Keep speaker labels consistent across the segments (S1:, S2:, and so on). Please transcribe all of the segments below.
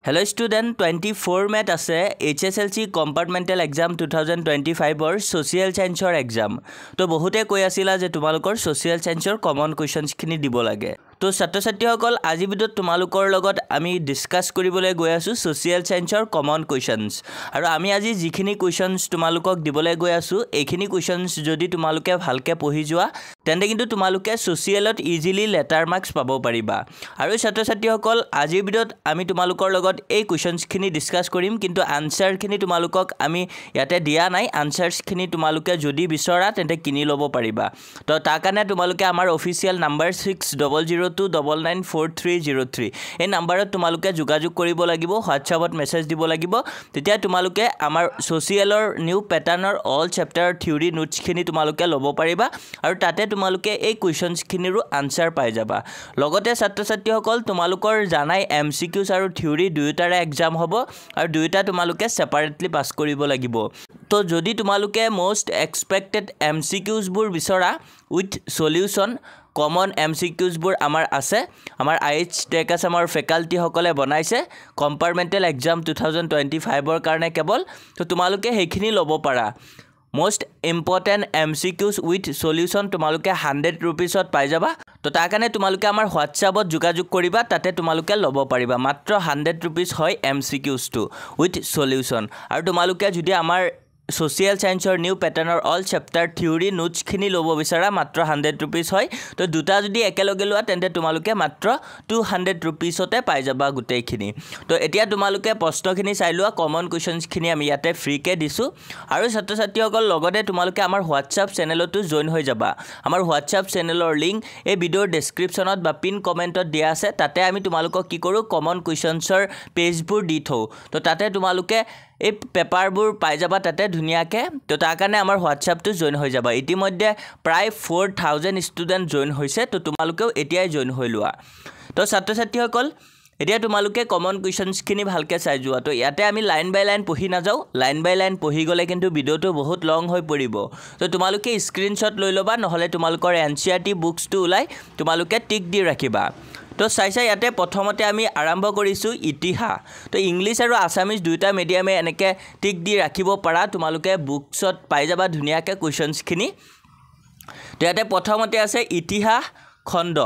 S1: Hello student, 24 May আছে HSLC Compartmental Exam 2025 or Social Science exam. তো বহুতে কৈ আছিল যে তোমালোকৰ Social Science common questions খিনি দিব লাগে। তো ছাত্ৰ-ছাত্ৰীসকল আজি ভিডিঅ'ত তোমালোকৰ লগত আমি ডিসকাস কৰিবলৈ গৈ আছো Social Science common questions। আৰু আমি আজি যিখিনি questions তোমালোকক দিবলৈ গৈ আছো এইখিনি questions যদি তোমালোকে ভালকে পঢ়ি যোৱা তেন্তে কিন্তু তোমালোকে সোশিয়ালত ইজিলি লেটাৰ মাৰ্কস পাব পাৰিবা। আৰু ছাত্ৰ-ছাত্ৰীসকল আজি ভিডিঅ'ত আমি তোমালোকৰ লগত এই কোৱেশ্চনছ খিনি ডিসকাস কৰিম, কিন্তু আনসাৰ খিনি তোমালোকক আমি ইয়াতে দিয়া নাই। আনসাৰছ খিনি তোমালোকে যদি বিচৰা তেন্তে কিনি ল'ব পাৰিবা। তো তাৰ কাৰণে তোমালোকে আমাৰ অফিচিয়েল নাম্বাৰ 6002994303 এই নাম্বাৰত তোমালোকে যোগাযোগ কৰিব লাগিব, হোৱাটছআপত মেছেজ দিব লাগিব। তেতিয়া তোমালোকে আমাৰ সোশিয়ালৰ নিউ প্যাটাৰ্নৰ অল চেপ্টাৰ থিওৰি নোটছ খিনি তোমালোকে ল'ব পাৰিবা আৰু তাতে তোমালোকে এই কোৱেশ্চনছ খিনিৰো আনসাৰ পাই যাবা। লগতে ছাত্ৰ-ছাত্ৰীসকল তোমালোকৰ জানাই এমসিকিউজ আৰু থিওৰি দুয়োটাৰে এক্সাম হ'ব আৰু দুয়োটা তোমালোকে সেপাৰেটলি পাস কৰিব লাগিব। তো যদি তোমালোকে মোস্ট এক্সপেক্টেড এমসিকিউজ বোৰ বিচৰা উইথ সলিউশন কমন এমসিকিউজ বোৰ আমাৰ আছে, আমাৰ আইএইচ টেক আসামৰ ফেকাল্টি সকলে বনাইছে কম্পাৰ্টমেন্টেল এক্সাম 2025 ৰ কাৰণে কেৱল। তো তোমালোকে সেইখিনি ল'ব পাৰা। Most important MCQs with solution তোমালোকে 100 रुपीसত পাই যাবা। তো তাৰ কাৰণে তোমালোকে আমাৰ হোৱাটছআপত যোগাযোগ কৰিবা, তাতে তোমালোকে ল'ব পাৰিবা। মাত্ৰ 100 रुपीस হয় এমসিকিউজ টু উইথ সলিউশন। আৰু তোমালোকে যদি আমাৰ সোশিয়াল সায়েন্সৰ নিউ প্যাটাৰ্নৰ অল চেপ্টাৰ থিওৰি নোটছ খিনি ল'ব বিচাৰা মাত্ৰ 100 रुपीस হয়। তো দুটা যদি একেলগে লোৱা তেন্তে তোমালোকে মাত্ৰ 200 रुपीसতে পাই যাবা গোটেইখিনি। তো এতিয়া তোমালোকে প্ৰশ্নখিনি চাই লোৱা, কমন কোৱেশ্চনছ খিনি আমি ইয়াতে ফ্ৰীকে দিছো। আৰু ছাত্ৰ-ছাত্ৰীসকল লগতে তোমালোকে আমাৰ হোৱাটছআপ চেনেলতো জয়েন হৈ যাবা। আমাৰ হোৱাটছআপ চেনেলৰ লিংক এই ভিডিঅ'ৰ ডেসক্ৰিপচনত বা পিন কমেন্টত দিয়া আছে। তাতে আমি তোমালোকক কি কৰো কমন কোৱেশ্চনছৰ পেজবোৰ দি থও। তো তাতে তোমালোকে এই পেপাৰবোৰ পাই যাবা তাতে ধুনিয়াকে। তো তাৰ কাৰণে আমাৰ হোৱাটছআপটো জয়েন হৈ যাবা। ইতিমধ্যে প্ৰায় 4000 ষ্টুডেন্ট জয়েন হৈছে। তো তোমালোকেও এতিয়াই জয়েন হৈ লোৱা। তো ছাত্ৰ-ছাত্ৰীসকল এতিয়া তোমালোকে কমন কোৱেশ্চনছ খিনি ভালকে চাই যোৱা। তো ইয়াতে আমি লাইন বাই লাইন পঢ়ি না যাও, লাইন বাই লাইন পঢ়ি গলে কিন্তু ভিডিওটো বহুত লং হৈ পৰিব। তো তোমালোকে স্ক্ৰিনশ্বট লৈ লবা, নহলে তোমালোকৰ এনসিআৰটি বুকসটো উলাই তোমালোকে টিক দি ৰাখিবা। তো চাইছা ইয়াতে প্ৰথমতে আমি আৰম্ভ কৰিছো ইতিহাস। তো ইংলিশ আৰু আসামিজ দুইটা মিডিয়ামে এনেকে টিক দি ৰাখিব পাৰা, তোমালোকে বুকসত পাই যাবা ধুনিয়াকে কোৱেশ্চনছ খিনি। তো ইয়াতে প্ৰথমতে আছে ইতিহাস খণ্ড।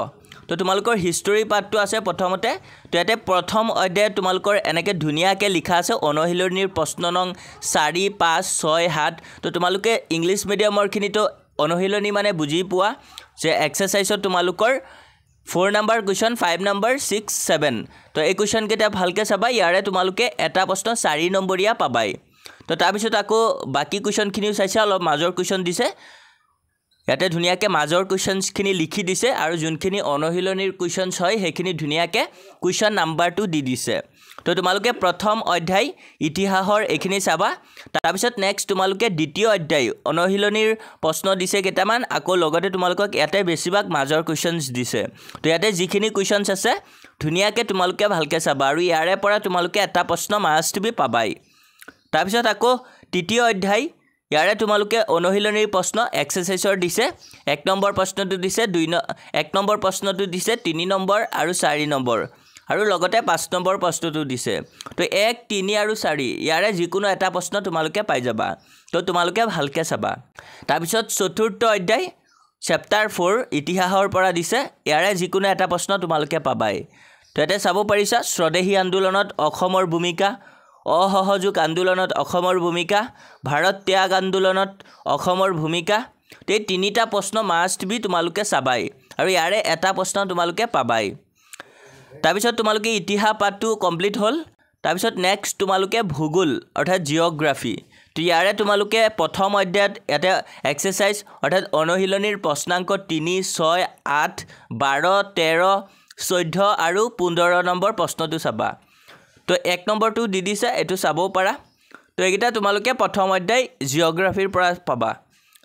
S1: তো তোমালোকৰ হিষ্টৰী পাৰ্টটো আছে প্ৰথমতে। তো ইয়াতে প্ৰথম অধ্যায় তোমালোকৰ এনেকে ধুনিয়াকে লিখা আছে অনুশীলনীৰ প্ৰশ্ন নং 4, 5, 6, 7। তো তোমালোকে ইংলিশ মিডিয়ামৰ খিনিটো অনুশীলনী মানে বুজি পোৱা যে এক্সাৰসাইজত তোমালোকৰ 4 নম্বৰ কোৱেশ্চন, 5 নম্বৰ, 6, 7। তো এই কোৱেশ্চন কেইটা ভালকে চাবা, ইয়াৰে তোমালোকে এটা প্ৰশ্ন 4 নম্বৰীয়া পাবাই। তো তাৰ পিছত আকৌ বাকি কোৱেশ্চন খিনিও চাইছা, অলপ মাজৰ কোৱেশ্চন দিছে। ইয়াতে ধুনিয়াকে মাজৰ কোৱেশ্চনছ খিনি লিখি দিছে আৰু যোনখিনি অনুশীলনীৰ কোৱেশ্চনছ হয় সেইখিনি ধুনিয়াকে কোৱেশ্চন নাম্বাৰটো দি দিছে। তো তোমালোকে প্ৰথম অধ্যায় ইতিহাসৰ এখিনি চাবা। তাৰ পিছত নেক্সট তোমালোকে দ্বিতীয় অধ্যায় অনুশীলনীৰ প্ৰশ্ন দিছে কেইটামান, আকৌ লগতে তোমালোকক ইয়াতে বেছিভাগ মাজৰ কোৱেশ্চনছ দিছে। তো ইয়াতে যিখিনি কোৱেশ্চনছ আছে ধুনিয়াকে তোমালোকে ভালকে চাবা আৰু ইয়াৰে পৰা তোমালোকে এটা প্ৰশ্ন মাষ্ট বি পাবাই। তাৰ পিছত আকৌ তৃতীয় অধ্যায়, ইয়াৰে তোমালোকে অনুশীলনীৰ প্ৰশ্ন এক্সাৰসাইজৰ দিছে। 1 নম্বৰ প্ৰশ্নটো দিছে, 1 নম্বৰ প্ৰশ্নটো দিছে, 3 নম্বৰ আৰু 4 নম্বৰ, আৰু লগতে 5 নম্বৰ প্ৰশ্নটো দিছে। তো 1, 3 আৰু 4 ইয়াৰে যিকোনো এটা প্ৰশ্ন তোমালোকে পাই যাবা। তো তোমালোকে ভালকে চাবা। তাৰ পিছত চতুৰ্থ অধ্যায় চেপ্টাৰ 4 ইতিহাসৰ পৰা দিছে, ইয়াৰে যিকোনো এটা প্ৰশ্ন তোমালোকে পাবাই। তো ইয়াতে চাব পাৰিছা স্বদেশী আন্দোলনত অসমৰ ভূমিকা, অসহযোগ আন্দোলনত অসমৰ ভূমিকা, ভাৰত ত্যাগ আন্দোলনত অসমৰ ভূমিকা। এই তিনিটা প্ৰশ্ন মাষ্ট বি তোমালোকে চাবাই আৰু ইয়াৰে এটা প্ৰশ্ন তোমালোকে পাবাই। তাৰ পিছত তোমালোকে ইতিহাস পাঠটো কমপ্লিট হ'ল। তাৰ পিছত নেক্সট তোমালোকে ভূগোল অৰ্থাৎ জিওগ্ৰাফি। তো ইয়াৰে তোমালোকে প্ৰথম অধ্যায়ত ইয়াতে এক্সাৰসাইজ অৰ্থাৎ অনুশীলনীৰ প্ৰশ্নাংক 3, 6, 8, 12, 13, 14 আৰু 15 নম্বৰ প্ৰশ্নটো চাবা। তো 1 নম্বৰটো দি দিছে, এটো চাবও পাৰা। তো এইকেইটা তোমালোকে প্ৰথম অধ্যায় জিওগ্ৰাফিৰ পৰা পাবা।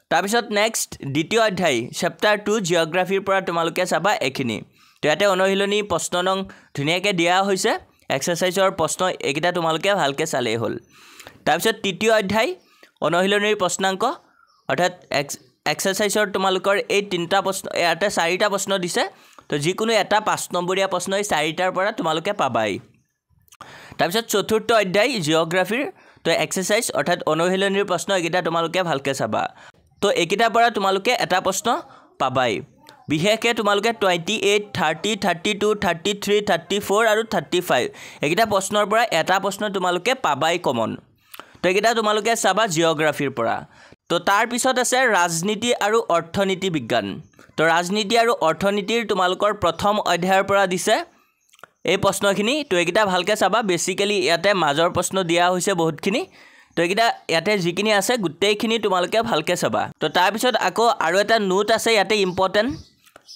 S1: তাৰ পিছত নেক্সট দ্বিতীয় অধ্যায় চেপ্টাৰ 2 জিওগ্ৰাফিৰ পৰা তোমালোকে চাবা এখিনি। তো ইয়াতে অনুশীলনী প্ৰশ্ন নং ধুনিয়াকে দিয়া হৈছে, এক্সাৰসাইজৰ প্ৰশ্ন এইকেইটা তোমালোকে ভালকে চালেই হ'ল। তাৰ পিছত তৃতীয় অধ্যায় অনুশীলনীৰ প্ৰশ্নাংক অৰ্থাৎ এক্সাৰসাইজৰ তোমালোকৰ এই তিনিটা প্ৰশ্ন, ইয়াতে 4টা প্ৰশ্ন দিছে। তো যিকোনো এটা 5 নম্বৰীয়া প্ৰশ্ন এই 4টাৰ পৰা তোমালোকে পাবাই। তাৰপিছত চতুৰ্থ অধ্যায় জিঅ'গ্ৰাফিৰ তো এক্সাৰসাইজ অৰ্থাৎ অনুশীলনীৰ প্ৰশ্ন এইকেইটা তোমালোকে ভালকৈ চাবা তো এইকেইটাৰ পৰা তোমালোকে এটা প্ৰশ্ন পাবাই বিশেষকৈ তোমালোকে 28 30 32 33 34 আৰু 35 এইকেইটা প্ৰশ্নৰ পৰা এটা প্ৰশ্ন তোমালোকে পাবাই কমন তো এইকেইটা তোমালোকে চাবা জিঅ'গ্ৰাফিৰ পৰা তো তাৰ পিছত আছে ৰাজনীতি আৰু অৰ্থনীতি বিজ্ঞান তো ৰাজনীতি আৰু অৰ্থনীতিৰ তোমালোকৰ প্ৰথম অধ্যায়ৰ পৰা দিছে এই প্ৰশ্নখিনি তো এইকেইটা ভালকৈ চাবা বেসিক্যালি ইয়াতে মাজৰ প্ৰশ্ন দিয়া হৈছে বহুতখিনি তো এইকেইটা ইয়াতে যিখিনি আছে গোটেইখিনি তোমালোকে ভালকৈ চাবা তো তাৰ পিছত আকৌ আৰু এটা নোট আছে ইয়াতে ইম্পৰ্টেণ্ট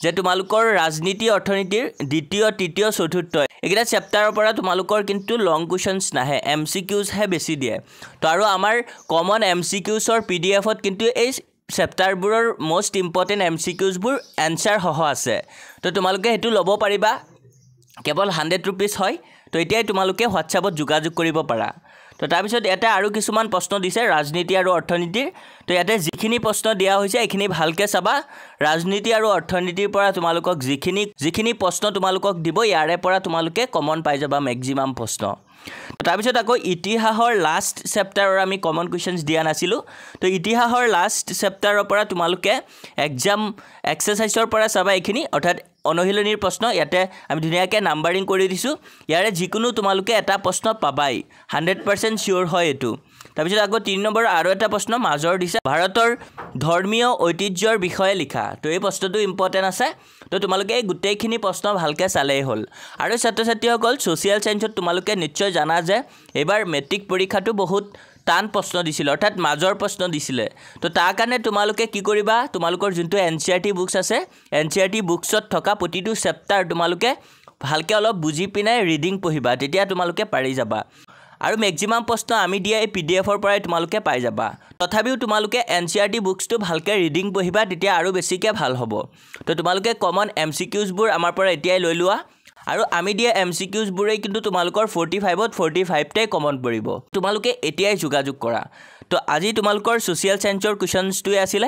S1: যে তোমালোকৰ ৰাজনীতি অৰ্থনীতিৰ দ্বিতীয় তৃতীয় চতুৰ্থ এইকেইটা চেপ্টাৰৰ পৰা তোমালোকৰ কিন্তু লং কুৱেশ্যনছ নাহে MCQs হে বেছি দিয়ে তো আৰু আমাৰ কমন MCQsৰ PDFত কিন্তু এই চেপ্টাৰবোৰৰ মোষ্ট ইম্পৰ্টেণ্ট MCQsবোৰ এনসাৰ সহ আছে তো তোমালোকে হেতু ল'ব পাৰিবা কেৱল 100 रुपीस হয় তো এতিয়াই তোমালোকে হোৱাটছআপত যোগাযোগ কৰিব পাৰা তো তাৰ পিছত এটা আৰু কিছুমান প্ৰশ্ন দিছে ৰাজনীতি আৰু অৰ্থনীতিৰ তো ইয়াতে যিখিনি প্ৰশ্ন দিয়া হৈছে এইখিনি ভালকৈ চাবা ৰাজনীতি আৰু অৰ্থনীতিৰ পৰা তোমালোকক যিখিনি প্ৰশ্ন তোমালোকক দিব ইয়াৰে পৰা তোমালোকে কমন পাই যাবা ম্যাক্সিমাম প্ৰশ্ন তাৰ পিছত আকৌ ইতিহাসৰ লাষ্ট চেপ্টাৰৰ আমি কমন কুৱেশ্যনছ দিয়া নাছিলো তো ইতিহাসৰ লাষ্ট চেপ্টাৰৰ পৰা তোমালোকে এক্সাম এক্সাৰসাইজৰ পৰা চাবা এইখিনি অৰ্থাৎ অনুশীলনীৰ প্ৰশ্ন ইয়াতে আমি ধুনীয়াকৈ নাম্বাৰিং কৰি দিছো ইয়াৰে যিকোনো তোমালোকে এটা প্ৰশ্ন পাবাই 100% শিওৰ হয় এটো তাৰপিছত আকৌ 3 নম্বৰ আৰু এটা প্ৰশ্ন মাজৰ দিছে ভাৰতৰ ধৰ্মীয় ঐতিহ্যৰ বিষয়ে লিখা তো এই প্ৰশ্নটো ইম্পৰ্টেণ্ট আছে তো তোমালোকে এই গোটেইখিনি প্ৰশ্ন ভালকৈ চালেই হ'ল আৰু ছাত্ৰ-ছাত্ৰীসকল সোশিয়াল সায়েন্সত তোমালোকে নিশ্চয় জানা যে এবাৰ মেট্ৰিক পৰীক্ষাটো বহুত টান প্ৰশ্ন দিছিল অৰ্থাৎ মাজৰ প্ৰশ্ন দিছিলে তো তাৰ কাৰণে তোমালোকে কি কৰিবা তোমালোকৰ যোনটো NCERT বুকস আছে NCERT বুকসত থকা প্ৰতিটো চেপ্টাৰ তোমালোকে ভালকৈ অলপ বুজি পিনে ৰিডিং পঢ়িবা তেতিয়া তোমালোকে পাৰি যাবা আৰু ম্যাক্সিমাম প্ৰশ্ন আমি দিয়া এই PDFৰ পৰাই তোমালোকে পাই যাবা তথাপিও তোমালোকে NCERT বুকসটো ভালকৈ ৰিডিং পঢ়িবা তেতিয়া আৰু বেছিকৈ ভাল হ'ব তো তোমালোকে কমন MCQsবোৰ আমাৰ পৰা এতিয়াই লৈ লোৱা আৰু আমি দিয়া MCQsবোৰে কিন্তু তোমালোকৰ 45ত 45তে কমন পৰিব তোমালোকে এতিয়াই যোগাযোগ কৰা তো আজি তোমালোকৰ সোশিয়াল সায়েন্সৰ কুৱেশ্যনছটোৱে আছিল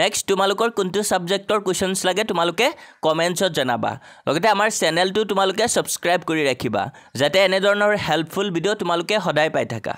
S1: নেক্সট তোমালোকৰ কোনটো সাবজেক্টৰ কুৱেশ্যনছ লাগে তোমালোকে কমেন্টছত জনাবা লগতে আমাৰ চেনেলটো তোমালোকে সাবস্ক্ৰাইব কৰি ৰাখিবা যাতে এনে ধৰণৰ হেল্পফুল ভিডিও তোমালোকে সদায় পাই থাকা